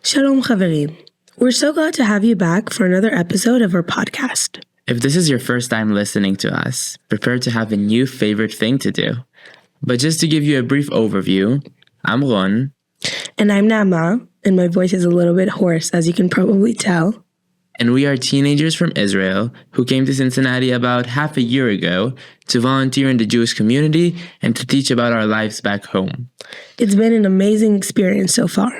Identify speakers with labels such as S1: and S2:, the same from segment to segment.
S1: Shalom Chaverim. We're so glad to have you back for another episode of our podcast.
S2: If this is your first time listening to us, prepare to have a new favorite thing to do. But just to give you a brief overview, I'm Ron.
S1: And I'm Naama, and my voice is a little bit hoarse, as you can probably tell.
S2: And we are teenagers from Israel who came to Cincinnati about half a year ago to volunteer in the Jewish community and to teach about our lives back home.
S1: It's been an amazing experience so far.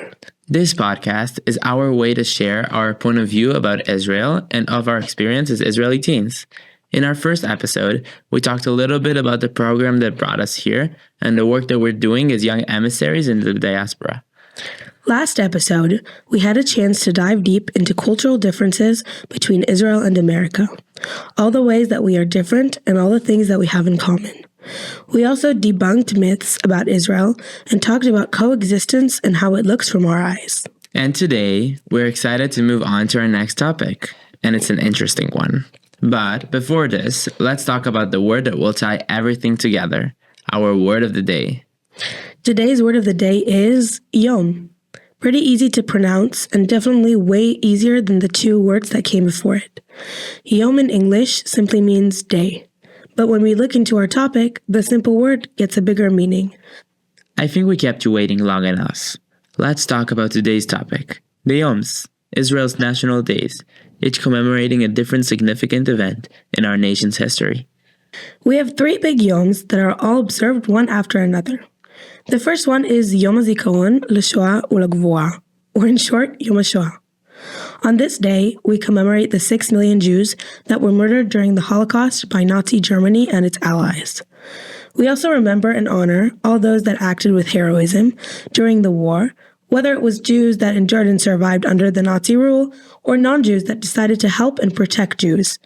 S2: This podcast is our way to share our point of view about Israel and of our experience as Israeli teens. In our first episode, we talked a little bit about the program that brought us here and the work that we're doing as young emissaries in the diaspora.
S1: Last episode, we had a chance to dive deep into cultural differences between Israel and America, all the ways that we are different and all the things that we have in common. We also debunked myths about Israel and talked about coexistence and how it looks from our eyes.
S2: And today, we're excited to move on to our next topic, and it's an interesting one. But before this, let's talk about the word that will tie everything together, our word of the day.
S1: Today's word of the day is Yom. Pretty easy to pronounce and definitely way easier than the two words that came before it. Yom in English simply means day. But when we look into our topic, the simple word gets a bigger meaning.
S2: I think we kept you waiting long enough. Let's talk about today's topic, the Yoms, Israel's national days, each commemorating a different significant event in our nation's history.
S1: We have three big Yoms that are all observed one after another. The first one is Yom HaZikaron l'Shoah u'Lagvura, or in short, Yom HaShoah. On this day, we commemorate the 6 million Jews that were murdered during the Holocaust by Nazi Germany and its allies. We also remember and honor all those that acted with heroism during the war, whether it was Jews that endured and survived under the Nazi rule, or non-Jews that decided to help and protect Jews.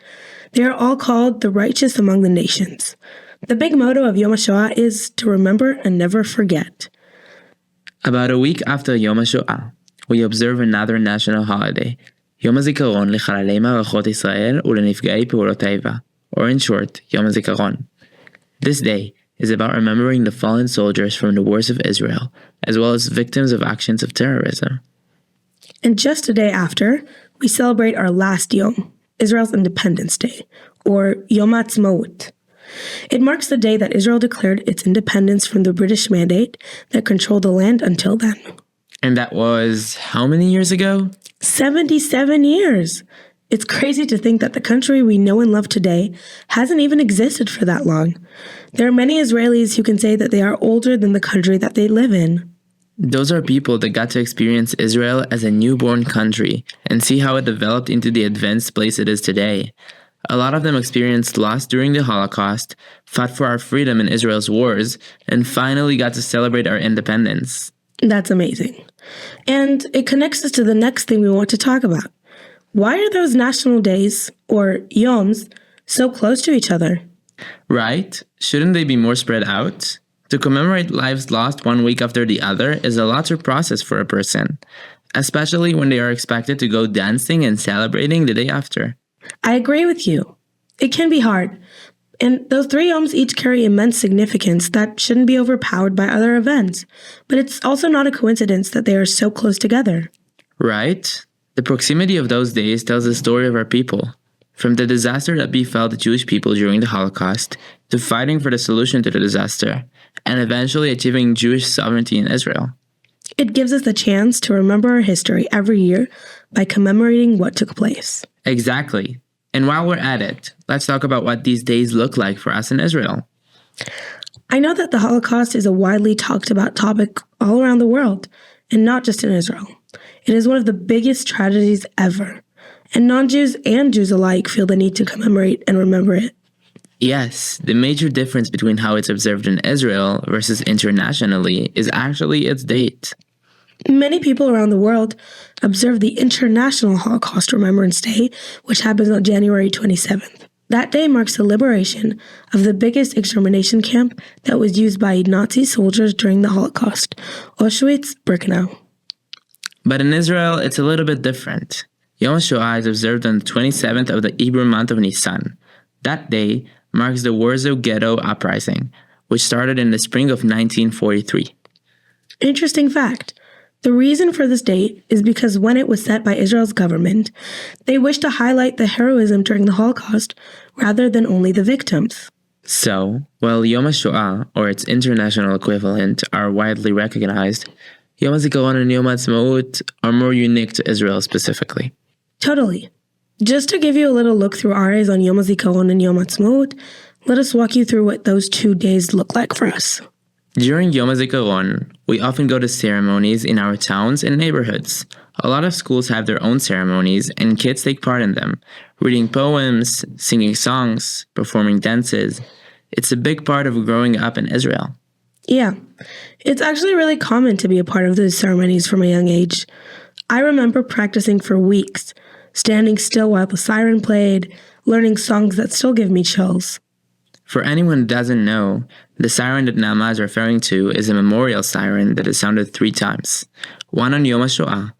S1: They are all called the righteous among the nations. The big motto of Yom HaShoah is to remember and never forget.
S2: About a week after Yom HaShoah, we observe another national holiday, Yom HaZikaron לחללי מערכות ישראל ולנפגעי פעולות האיבה, or in short, Yom HaZikaron. This day is about remembering the fallen soldiers from the wars of Israel, as well as victims of actions of terrorism.
S1: And just a day after, we celebrate our last Yom, Israel's Independence Day, or Yom HaAtzmaut. It marks the day that Israel declared its independence from the British mandate that controlled the land until then.
S2: And that was how many years ago?
S1: 77 years! It's crazy to think that the country we know and love today hasn't even existed for that long. There are many Israelis who can say that they are older than the country that they live in.
S2: Those are people that got to experience Israel as a newborn country and see how it developed into the advanced place it is today. A lot of them experienced loss during the Holocaust, fought for our freedom in Israel's wars, and finally got to celebrate our independence.
S1: That's amazing. And it connects us to the next thing we want to talk about. Why are those national days, or Yoms, so close to each other?
S2: Right? Shouldn't they be more spread out? To commemorate lives lost one week after the other is a lot to process for a person, especially when they are expected to go dancing and celebrating the day after.
S1: I agree with you. It can be hard. And those three Yoms each carry immense significance that shouldn't be overpowered by other events. But it's also not a coincidence that they are so close together.
S2: Right? The proximity of those days tells the story of our people. From the disaster that befell the Jewish people during the Holocaust, to fighting for the solution to the disaster, and eventually achieving Jewish sovereignty in Israel.
S1: It gives us the chance to remember our history every year by commemorating what took place.
S2: Exactly. And while we're at it, let's talk about what these days look like for us in Israel.
S1: I know that the Holocaust is a widely talked about topic all around the world, and not just in Israel. It is one of the biggest tragedies ever, and non-Jews and Jews alike feel the need to commemorate and remember it.
S2: Yes, the major difference between how it's observed in Israel versus internationally is actually its date.
S1: Many people around the world observe the International Holocaust Remembrance Day, which happens on January 27th. That day marks the liberation of the biggest extermination camp that was used by Nazi soldiers during the Holocaust, Auschwitz-Birkenau.
S2: But in Israel, it's a little bit different. Yom HaShoah is observed on the 27th of the Hebrew month of Nisan. That day marks the Warsaw Ghetto Uprising, which started in the spring of 1943.
S1: Interesting fact. The reason for this date is because when it was set by Israel's government, they wished to highlight the heroism during the Holocaust rather than only the victims.
S2: So, while Yom HaShoah, or its international equivalent, are widely recognized, Yom HaZikaron and Yom HaAtzmaut are more unique to Israel specifically.
S1: Totally. Just to give you a little look through our eyes on Yom HaZikaron and Yom HaAtzmaut, let us walk you through what those 2 days look like for us.
S2: During Yom HaZikaron, we often go to ceremonies in our towns and neighborhoods. A lot of schools have their own ceremonies, and kids take part in them, reading poems, singing songs, performing dances. It's a big part of growing up in Israel.
S1: Yeah, it's actually really common to be a part of those ceremonies from a young age. I remember practicing for weeks, standing still while the siren played, learning songs that still give me chills.
S2: For anyone who doesn't know, the siren that Naama is referring to is a memorial siren that is sounded 3 times. One on Yom HaShoah,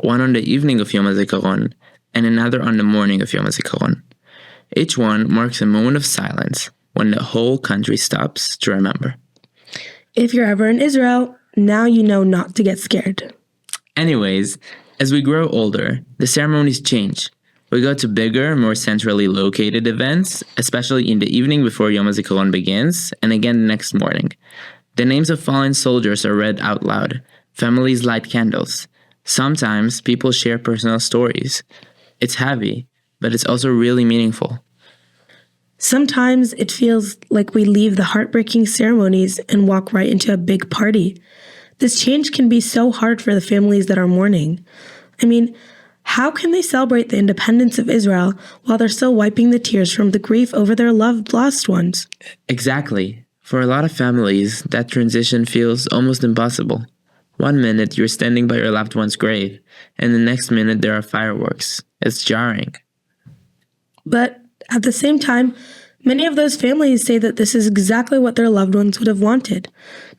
S2: one on the evening of Yom HaZikaron, and another on the morning of Yom HaZikaron. Each one marks a moment of silence when the whole country stops to remember.
S1: If you're ever in Israel, now you know not to get scared.
S2: Anyways, as we grow older, the ceremonies change. We go to bigger, more centrally located events, especially in the evening before Yom HaZikaron begins, and again the next morning. The names of fallen soldiers are read out loud. Families light candles. Sometimes people share personal stories. It's heavy, but it's also really meaningful.
S1: Sometimes it feels like we leave the heartbreaking ceremonies and walk right into a big party. This change can be so hard for the families that are mourning. I mean, how can they celebrate the independence of Israel while they're still wiping the tears from the grief over their loved lost ones?
S2: Exactly. For a lot of families, that transition feels almost impossible. One minute you're standing by your loved one's grave, and the next minute there are fireworks. It's jarring.
S1: But at the same time, many of those families say that this is exactly what their loved ones would have wanted.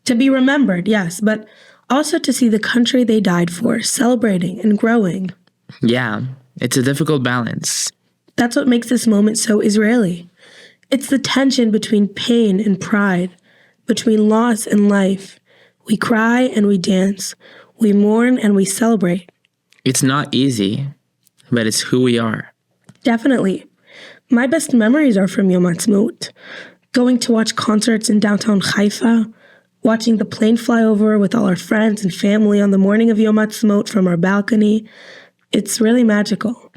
S1: To be remembered, yes, but also to see the country they died for celebrating and growing.
S2: Yeah, it's a difficult balance.
S1: That's what makes this moment so Israeli. It's the tension between pain and pride, between loss and life. We cry and we dance. We mourn and we celebrate.
S2: It's not easy, but it's who we are.
S1: Definitely. My best memories are from Yom HaAtzmaut. Going to watch concerts in downtown Haifa, watching the plane fly over with all our friends and family on the morning of Yom HaAtzmaut from our balcony. It's really magical.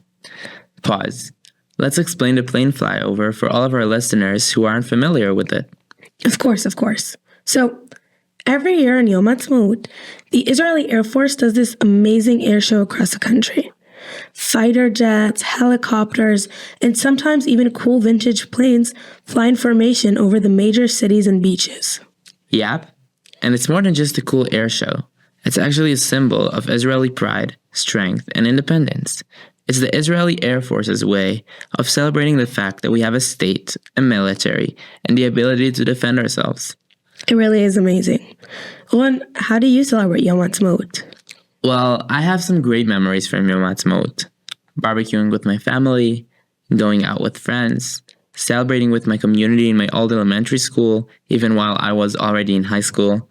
S2: Pause. Let's explain the plane flyover for all of our listeners who aren't familiar with it.
S1: Of course. So, every year on Yom HaAtzmaut, the Israeli Air Force does this amazing air show across the country. Fighter jets, helicopters, and sometimes even cool vintage planes fly in formation over the major cities and beaches.
S2: Yep. And it's more than just a cool air show. It's actually a symbol of Israeli pride, strength, and independence. It's the Israeli Air Force's way of celebrating the fact that we have a state, a military, and the ability to defend ourselves.
S1: It really is amazing. Ron, how do you celebrate Yom HaAtzmaut?
S2: Well, I have some great memories from Yom HaAtzmaut. Barbecuing with my family, going out with friends, celebrating with my community in my old elementary school, even while I was already in high school,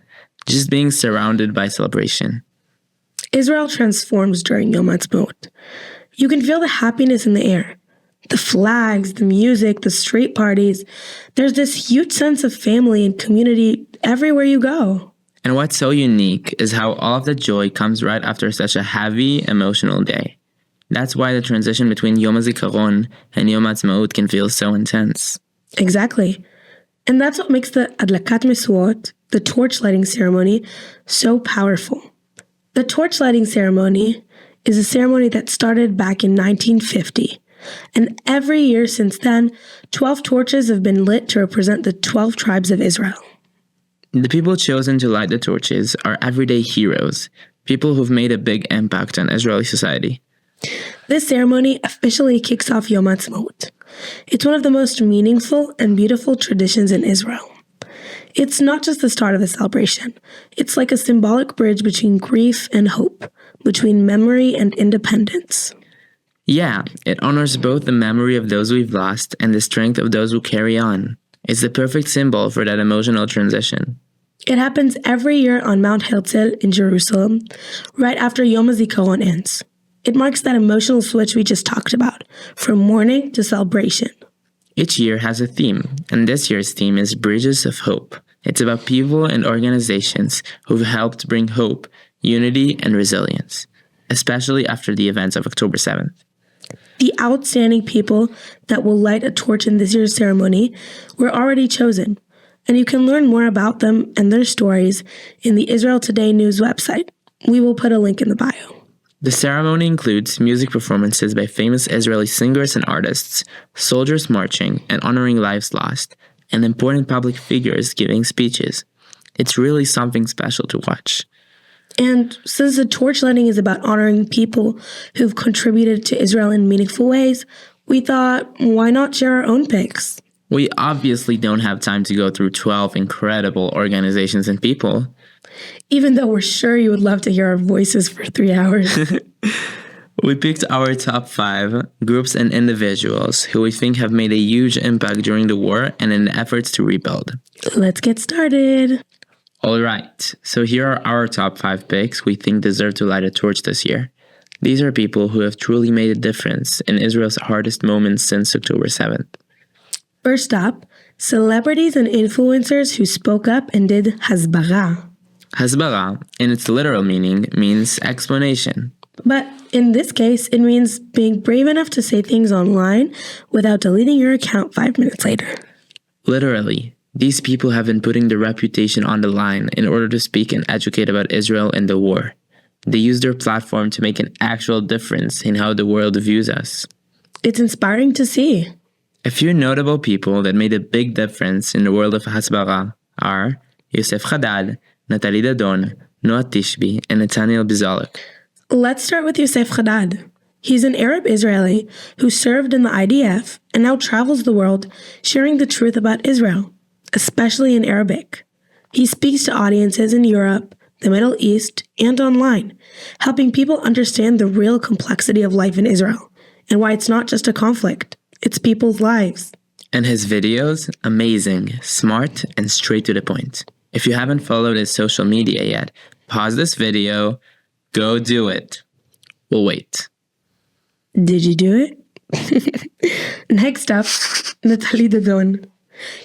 S2: just being surrounded by celebration.
S1: Israel transforms during Yom HaAtzmaut. You can feel the happiness in the air. The flags, the music, the street parties. There's this huge sense of family and community everywhere you go.
S2: And what's so unique is how all of the joy comes right after such a heavy, emotional day. That's why the transition between Yom HaZikaron and Yom HaAtzmaut can feel so intense.
S1: Exactly. And that's what makes the Adlakat Mesuot, the torch lighting ceremony, so powerful. The torch lighting ceremony is a ceremony that started back in 1950. And every year since then, 12 torches have been lit to represent the 12 tribes of Israel.
S2: The people chosen to light the torches are everyday heroes, people who've made a big impact on Israeli society.
S1: This ceremony officially kicks off Yom HaAtzmaut. It's one of the most meaningful and beautiful traditions in Israel. It's not just the start of the celebration. It's like a symbolic bridge between grief and hope, between memory and independence.
S2: Yeah, it honors both the memory of those we've lost and the strength of those who carry on. It's the perfect symbol for that emotional transition.
S1: It happens every year on Mount Herzl in Jerusalem, right after Yom HaZikaron ends. It marks that emotional switch we just talked about, from mourning to celebration.
S2: Each year has a theme, and this year's theme is Bridges of Hope. It's about people and organizations who've helped bring hope, unity, and resilience, especially after the events of October 7th.
S1: The outstanding people that will light a torch in this year's ceremony were already chosen, and you can learn more about them and their stories in the Israel Today news website. We will put a link in the bio.
S2: The ceremony includes music performances by famous Israeli singers and artists, soldiers marching and honoring lives lost, and important public figures giving speeches. It's really something special to watch.
S1: And since the torch lighting is about honoring people who've contributed to Israel in meaningful ways, we thought, why not share our own picks?
S2: We obviously don't have time to go through 12 incredible organizations and people.
S1: Even though we're sure you would love to hear our voices for 3 hours.
S2: We picked our top 5 groups and individuals who we think have made a huge impact during the war and in the efforts to rebuild.
S1: Let's get started.
S2: Alright, so here are our top 5 picks we think deserve to light a torch this year. These are people who have truly made a difference in Israel's hardest moments since October 7th.
S1: First up, celebrities and influencers who spoke up and did hasbara.
S2: Hasbara, in its literal meaning, means explanation.
S1: But in this case, it means being brave enough to say things online without deleting your account 5 minutes later.
S2: Literally, these people have been putting their reputation on the line in order to speak and educate about Israel and the war. They use their platform to make an actual difference in how the world views us.
S1: It's inspiring to see.
S2: A few notable people that made a big difference in the world of Hasbara are Yosef Haddad, Natalie Dadon, Noah Tishby, and Nathaniel Bizalek.
S1: Let's start with Yosef Haddad. He's an Arab Israeli who served in the IDF and now travels the world sharing the truth about Israel, especially in Arabic. He speaks to audiences in Europe, the Middle East, and online, helping people understand the real complexity of life in Israel and why it's not just a conflict, it's people's lives.
S2: And his videos, amazing, smart, and straight to the point. If you haven't followed his social media yet, pause this video, go do it. We'll wait.
S1: Did you do it? Next up, Natalie Dadon.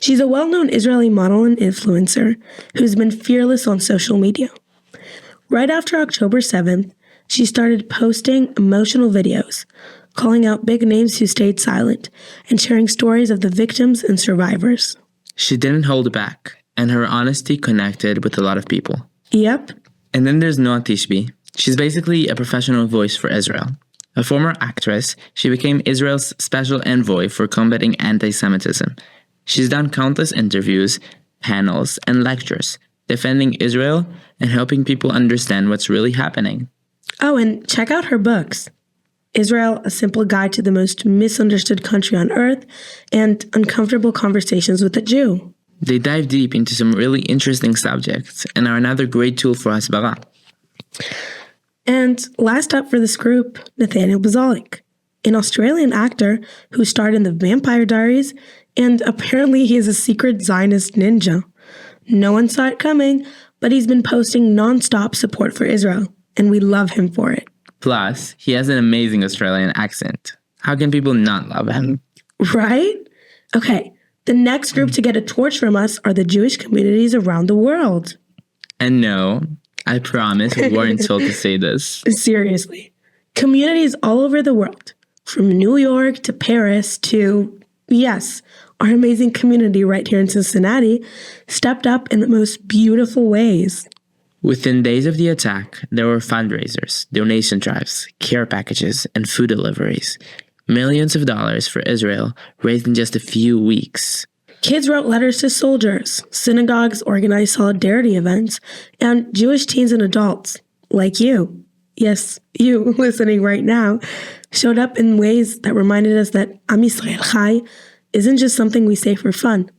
S1: She's a well-known Israeli model and influencer who's been fearless on social media. Right after October 7th, she started posting emotional videos, calling out big names who stayed silent, and sharing stories of the victims and survivors.
S2: She didn't hold back, and her honesty connected with a lot of people.
S1: Yep.
S2: And then there's Noah Tishby. She's basically a professional voice for Israel. A former actress, she became Israel's special envoy for combating anti-Semitism. She's done countless interviews, panels, and lectures, defending Israel and helping people understand what's really happening.
S1: Oh, and check out her books. Israel, A Simple Guide to the Most Misunderstood Country on Earth, and Uncomfortable Conversations with a Jew.
S2: They dive deep into some really interesting subjects and are another great tool for Hasbara.
S1: And last up for this group, Nathaniel Bizalek, an Australian actor who starred in The Vampire Diaries, and apparently he is a secret Zionist ninja. No one saw it coming, but he's been posting non-stop support for Israel, and we love him for it.
S2: Plus, he has an amazing Australian accent. How can people not love him?
S1: Right? Okay, the next group to get a torch from us are the Jewish communities around the world.
S2: And no, I promise we weren't told to say this.
S1: Seriously. Communities all over the world, from New York to Paris to, yes, our amazing community right here in Cincinnati, stepped up in the most beautiful ways.
S2: Within days of the attack, there were fundraisers, donation drives, care packages, and food deliveries. Millions of dollars for Israel raised in just a few weeks.
S1: Kids wrote letters to soldiers, synagogues organized solidarity events, and Jewish teens and adults, like you, yes, you listening right now, showed up in ways that reminded us that Am Yisrael Chai isn't just something we say for fun.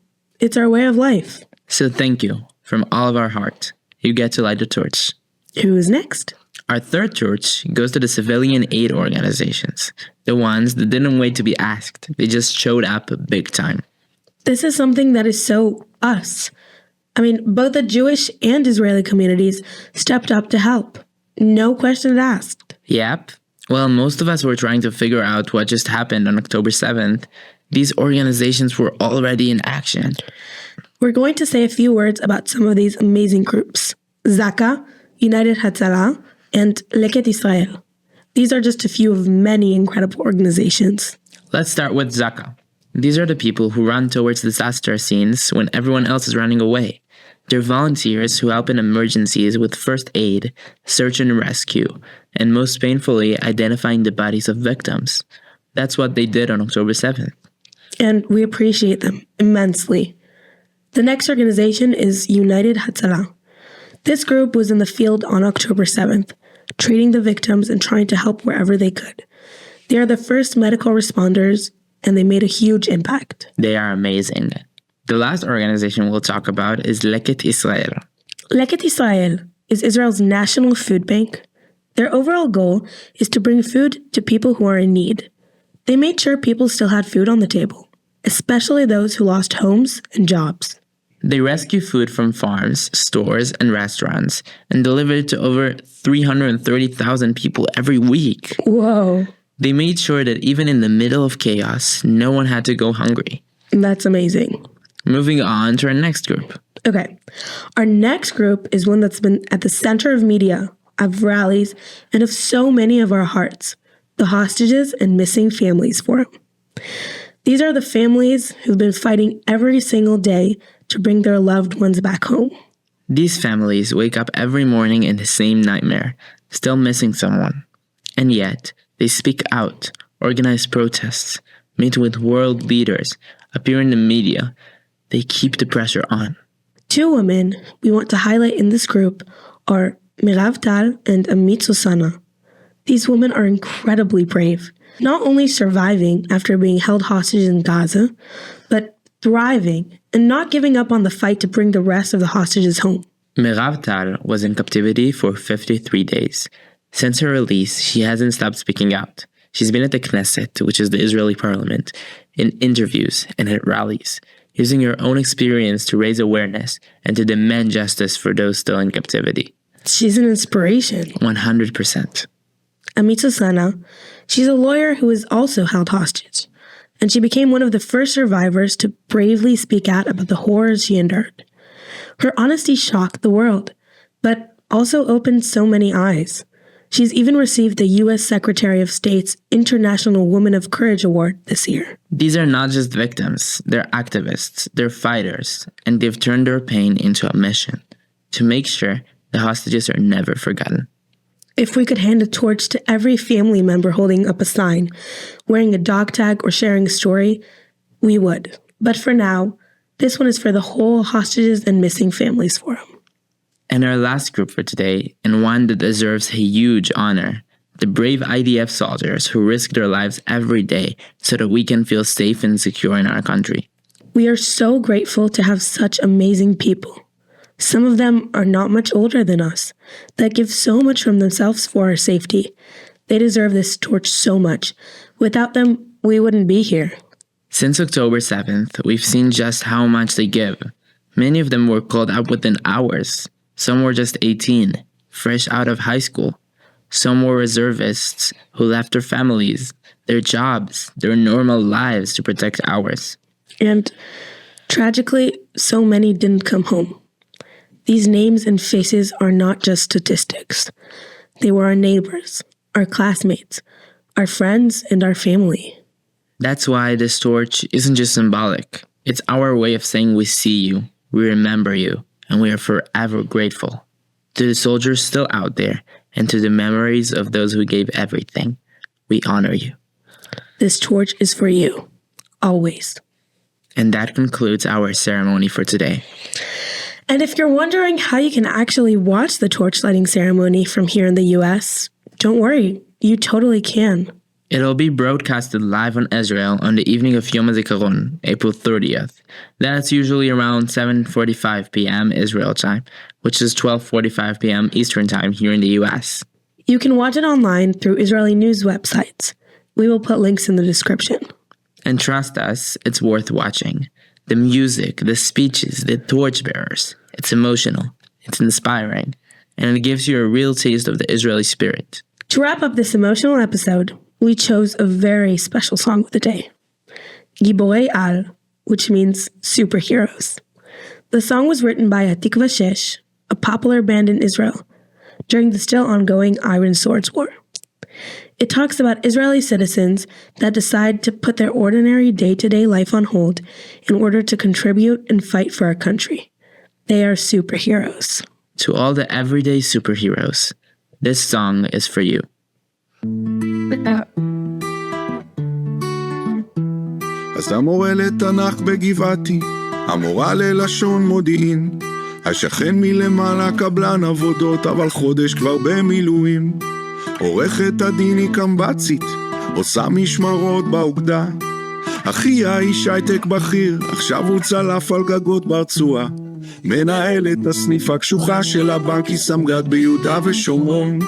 S1: It's our way of life.
S2: So thank you from all of our heart. You get to light the torch.
S1: Who's next?
S2: Our third torch goes to the civilian aid organizations, the ones that didn't wait to be asked. They just showed up big time.
S1: This is something that is so us. I mean, both the Jewish and Israeli communities stepped up to help. No questions asked.
S2: Yep. Well, most of us were trying to figure out what just happened on October 7th. These organizations were already in action.
S1: We're going to say a few words about some of these amazing groups. Zaka, United Hatzalah, and Leket Israel. These are just a few of many incredible organizations.
S2: Let's start with Zaka. These are the people who run towards disaster scenes when everyone else is running away. They're volunteers who help in emergencies with first aid, search and rescue, and most painfully, identifying the bodies of victims. That's what they did on October 7th.
S1: And we appreciate them immensely. The next organization is United Hatzalah. This group was in the field on October 7th, treating the victims and trying to help wherever they could. They are the first medical responders, and they made a huge impact.
S2: They are amazing. The last organization we'll talk about is Leket Israel.
S1: Leket Israel is Israel's national food bank. Their overall goal is to bring food to people who are in need. They made sure people still had food on the table, especially those who lost homes and jobs.
S2: They rescue food from farms, stores, and restaurants and deliver it to over 330,000 people every week.
S1: Whoa.
S2: They made sure that even in the middle of chaos, no one had to go hungry.
S1: That's amazing.
S2: Moving on to our next group.
S1: Okay. Our next group is one that's been at the center of media, of rallies, and of so many of our hearts, the Hostages and Missing Families Forum. These are the families who've been fighting every single day to bring their loved ones back home.
S2: These families wake up every morning in the same nightmare, still missing someone. And yet, they speak out, organize protests, meet with world leaders, appear in the media. They keep the pressure on.
S1: Two women we want to highlight in this group are Mirav Tal and Amit Susana. These women are incredibly brave, not only surviving after being held hostage in Gaza, but thriving and not giving up on the fight to bring the rest of the hostages home.
S2: Mirav Tal was in captivity for 53 days. Since her release, she hasn't stopped speaking out. She's been at the Knesset, which is the Israeli parliament, in interviews and at rallies, using her own experience to raise awareness and to demand justice for those still in captivity.
S1: She's an inspiration.
S2: 100%.
S1: Amit Susana, she's a lawyer who is also held hostage, and she became one of the first survivors to bravely speak out about the horrors she endured. Her honesty shocked the world, but also opened so many eyes. She's even received the U.S. Secretary of State's International Woman of Courage Award this year.
S2: These are not just victims, they're activists, they're fighters, and they've turned their pain into a mission to make sure the hostages are never forgotten.
S1: If we could hand a torch to every family member holding up a sign, wearing a dog tag, or sharing a story, we would. But for now, this one is for the whole Hostages and Missing Families Forum.
S2: And our last group for today, and one that deserves a huge honor, the brave IDF soldiers who risk their lives every day so that we can feel safe and secure in our country.
S1: We are so grateful to have such amazing people. Some of them are not much older than us, that give so much from themselves for our safety. They deserve this torch so much. Without them, we wouldn't be here.
S2: Since October 7th, we've seen just how much they give. Many of them were called up within hours. Some were just 18, fresh out of high school. Some were reservists who left their families, their jobs, their normal lives to protect ours.
S1: And tragically, so many didn't come home. These names and faces are not just statistics. They were our neighbors, our classmates, our friends, and our family.
S2: That's why this torch isn't just symbolic. It's our way of saying we see you, we remember you, and we are forever grateful. To the soldiers still out there, and to the memories of those who gave everything, we honor you.
S1: This torch is for you, always.
S2: And that concludes our ceremony for today.
S1: And if you're wondering how you can actually watch the torch lighting ceremony from here in the US, don't worry, you totally can.
S2: It'll be broadcasted live on Israel on the evening of Yom HaZikaron, April 30th. That's usually around 7:45 p.m. Israel time, which is 12:45 p.m. Eastern time here in the US.
S1: You can watch it online through Israeli news websites. We will put links in the description.
S2: And trust us, it's worth watching. The music, the speeches, the torchbearers. It's emotional, it's inspiring, and it gives you a real taste of the Israeli spirit.
S1: To wrap up this emotional episode, we chose a very special song of the day, Giborei Al, which means superheroes. The song was written by Hatikva Shesh, a popular band in Israel, during the still ongoing Iron Swords War. It talks about Israeli citizens that decide to put their ordinary day-to-day life on hold in order to contribute and fight for our country. They are superheroes.
S2: To all the everyday superheroes, this song is for you.
S3: אז המורה לתנ"ך בגבעתי, המורה ללשון מודיעין, השכן מלמעלה קבלן עבודות, אבל חודש כבר במילואים. עורכת הדין היא קמבצית, עושה משמרות באוגדה. אחיה איש הייטק בכיר, עכשיו הוא צלף על גגות ברצועה. מנהלת הסניף הקשוחה של הבנק היא סמג"ד ביהודה ושומרון.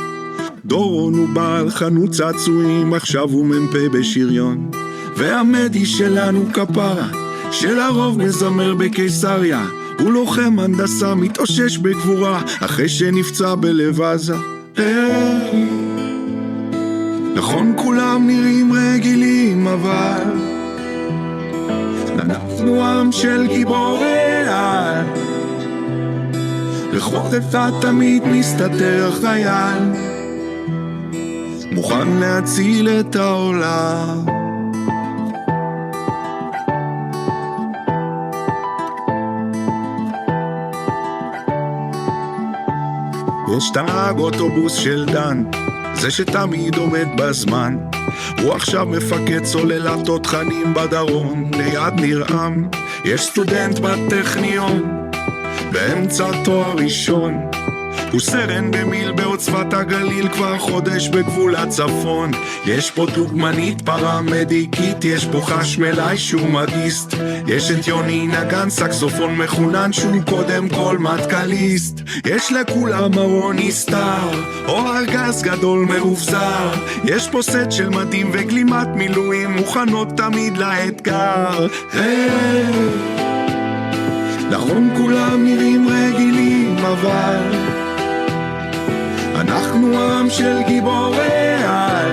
S3: דורון הוא בעל חנות צעצועים, עכשיו הוא מ"פ בשריון. והמדי שלנו כפרה, שלרוב מזמר בקיסריה, הוא לוחם הנדסה מתאושש בגבורה, אחרי שנפצע בלב עזה. נכון כולם נראים רגילים, אבל אנחנו עם של גיבורי על. לחוטפה תמיד מסתתר חייל, מוכן להציל את העולם. יש תנהג אוטובוס של דן, זה שתמיד עומד בזמן. הוא עכשיו מפקד סוללת תותחנים בדרום, ליד נרעם. יש סטודנט בטכניון, באמצע תואר ראשון. הוא סרן במיל בעוצבת הגליל, כבר חודש בגבול הצפון. יש פה דוגמנית פרמדיקית, יש פה חשמלאי שהוא מגיסט. יש את יוני נגן סקסופון מחונן שהוא קודם כל מטקליסט. יש לכולם ארוני סטאר, או ארגז גדול מאובזר. יש פה סט של מדים וגלימת מילואים, מוכנות תמיד לאתגר. נכון כולם נראים רגילים, אבל אנחנו עם של גיבורי על.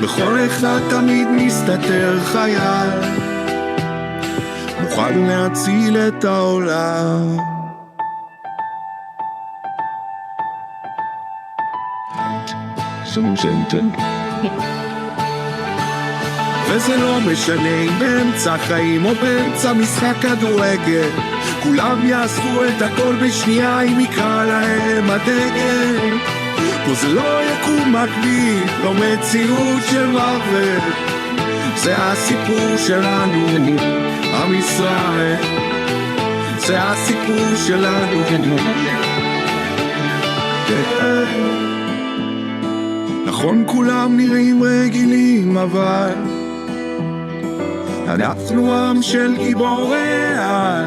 S3: בכל אחד תמיד מסתתר חייל, מוכן להציל את העולם. וזה לא משנה אם באמצע חיים או באמצע משחק כדורגל, כולם יעזבו את הכל בשנייה אם יקרא להם הדגל. פה זה לא יקום מקביל, לא מציאות של מרוויל. זה הסיפור שלנו, עם ישראל. זה הסיפור שלנו. נכון כולם נראים רגילים, אבל אנחנו עם של גיבורי על.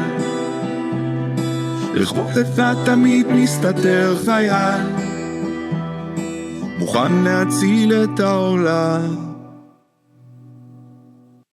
S3: לחוטפה תמיד מסתתר חייל, מוכן להציל את העולם.